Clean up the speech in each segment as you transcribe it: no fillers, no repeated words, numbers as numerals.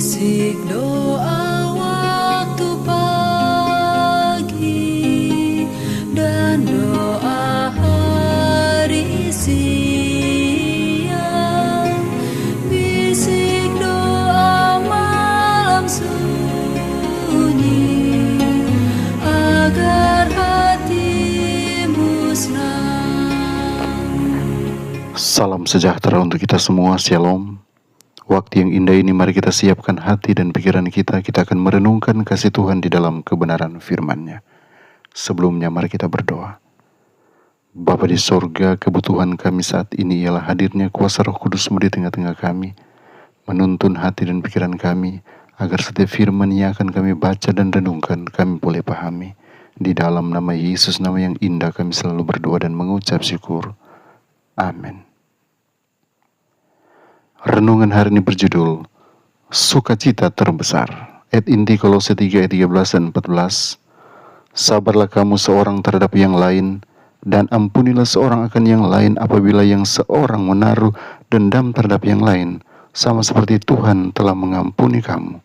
Bisik doa waktu pagi dan doa hari siang, bisik doa malam sunyi agar hatimu senang. Salam sejahtera untuk kita semua, Shalom. Waktu yang indah ini mari kita siapkan hati dan pikiran kita. Kita akan merenungkan kasih Tuhan di dalam kebenaran firman-Nya. Sebelumnya mari kita berdoa. Bapa di sorga, kebutuhan kami saat ini ialah hadirnya kuasa Roh Kudus-Mu di tengah-tengah kami, menuntun hati dan pikiran kami, agar setiap firman yang akan kami baca dan renungkan, kami boleh pahami. Di dalam nama Yesus, nama yang indah, kami selalu berdoa dan mengucap syukur. Amin. Renungan hari ini berjudul Sukacita Terbesar. Ayat inti Kolose 3 ayat 13 dan 14. Sabarlah kamu seorang terhadap yang lain, dan ampunilah seorang akan yang lain apabila yang seorang menaruh dendam terhadap yang lain, sama seperti Tuhan telah mengampuni kamu.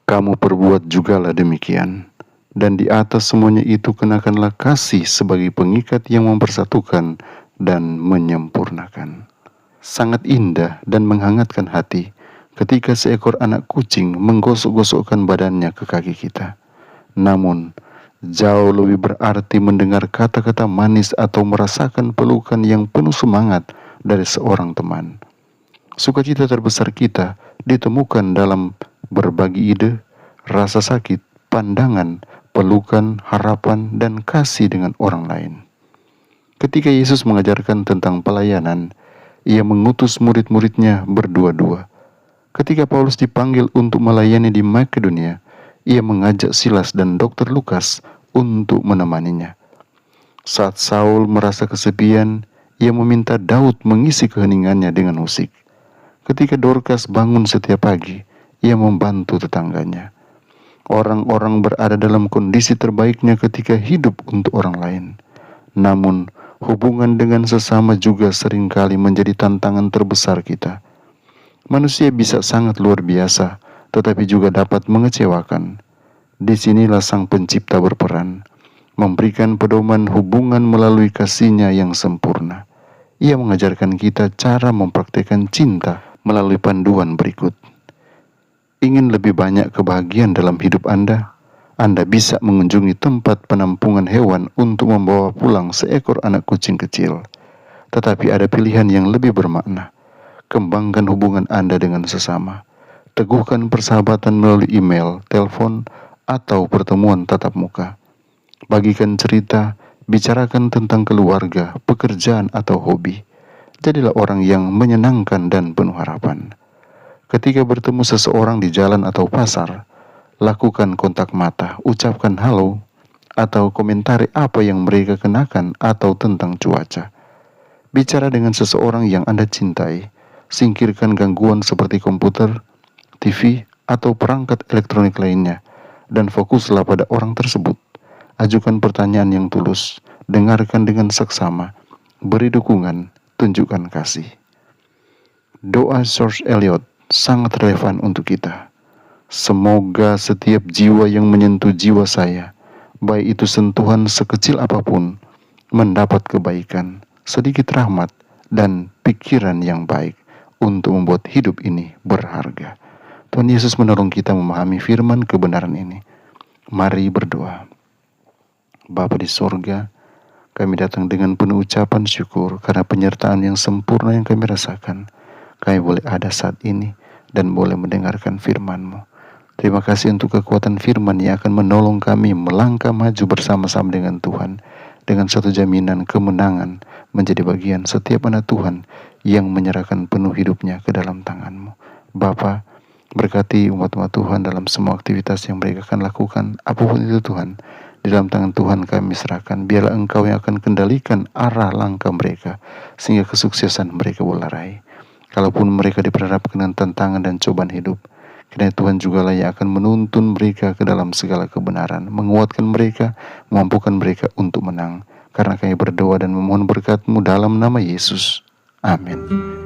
Kamu perbuat jugalah demikian. Dan di atas semuanya itu kenakanlah kasih sebagai pengikat yang mempersatukan dan menyempurnakan. Sangat indah dan menghangatkan hati ketika seekor anak kucing menggosok-gosokkan badannya ke kaki kita. Namun, jauh lebih berarti mendengar kata-kata manis atau merasakan pelukan yang penuh semangat dari seorang teman. Sukacita terbesar kita ditemukan dalam berbagi ide, rasa sakit, pandangan, pelukan, harapan, dan kasih dengan orang lain. Ketika Yesus mengajarkan tentang pelayanan, Ia mengutus murid-muridnya berdua-dua. Ketika Paulus dipanggil untuk melayani di Makedonia, ia mengajak Silas dan Dr. Lukas untuk menemaninya. Saat Saul merasa kesepian, ia meminta Daud mengisi keheningannya dengan musik. Ketika Dorcas bangun setiap pagi, ia membantu tetangganya. Orang-orang berada dalam kondisi terbaiknya ketika hidup untuk orang lain. Namun, hubungan dengan sesama juga seringkali menjadi tantangan terbesar kita. Manusia bisa sangat luar biasa, tetapi juga dapat mengecewakan. Disinilah Sang Pencipta berperan, memberikan pedoman hubungan melalui kasih-Nya yang sempurna. Ia mengajarkan kita cara mempraktikkan cinta melalui panduan berikut. Ingin lebih banyak kebahagiaan dalam hidup Anda? Anda bisa mengunjungi tempat penampungan hewan untuk membawa pulang seekor anak kucing kecil. Tetapi ada pilihan yang lebih bermakna. Kembangkan hubungan Anda dengan sesama. Teguhkan persahabatan melalui email, telepon, atau pertemuan tatap muka. Bagikan cerita, bicarakan tentang keluarga, pekerjaan, atau hobi. Jadilah orang yang menyenangkan dan penuh harapan. Ketika bertemu seseorang di jalan atau pasar, lakukan kontak mata, ucapkan halo, atau komentari apa yang mereka kenakan atau tentang cuaca. Bicara dengan seseorang yang Anda cintai, singkirkan gangguan seperti komputer, TV, atau perangkat elektronik lainnya, dan fokuslah pada orang tersebut. Ajukan pertanyaan yang tulus, dengarkan dengan seksama, beri dukungan, tunjukkan kasih. Doa George Eliot sangat relevan untuk kita. Semoga setiap jiwa yang menyentuh jiwa saya, baik itu sentuhan sekecil apapun, mendapat kebaikan, sedikit rahmat, dan pikiran yang baik untuk membuat hidup ini berharga. Tuhan Yesus menolong kita memahami firman kebenaran ini. Mari berdoa. Bapa di sorga, kami datang dengan penuh ucapan syukur karena penyertaan yang sempurna yang kami rasakan. Kami boleh ada saat ini dan boleh mendengarkan firman-Mu. Terima kasih untuk kekuatan firman yang akan menolong kami melangkah maju bersama-sama dengan Tuhan, dengan suatu jaminan kemenangan menjadi bagian setiap anak Tuhan yang menyerahkan penuh hidupnya ke dalam tangan-Mu. Bapa, berkati umat-umat Tuhan dalam semua aktivitas yang mereka akan lakukan, apapun itu Tuhan. Di dalam tangan Tuhan kami serahkan, biarlah Engkau yang akan kendalikan arah langkah mereka, sehingga kesuksesan mereka boleh raih. Kalaupun mereka diperhadapkan dengan tantangan dan cobaan hidup, kiranya Tuhan jugalah yang akan menuntun mereka ke dalam segala kebenaran, menguatkan mereka, memampukan mereka untuk menang. Karena kami berdoa dan memohon berkat-Mu dalam nama Yesus. Amin.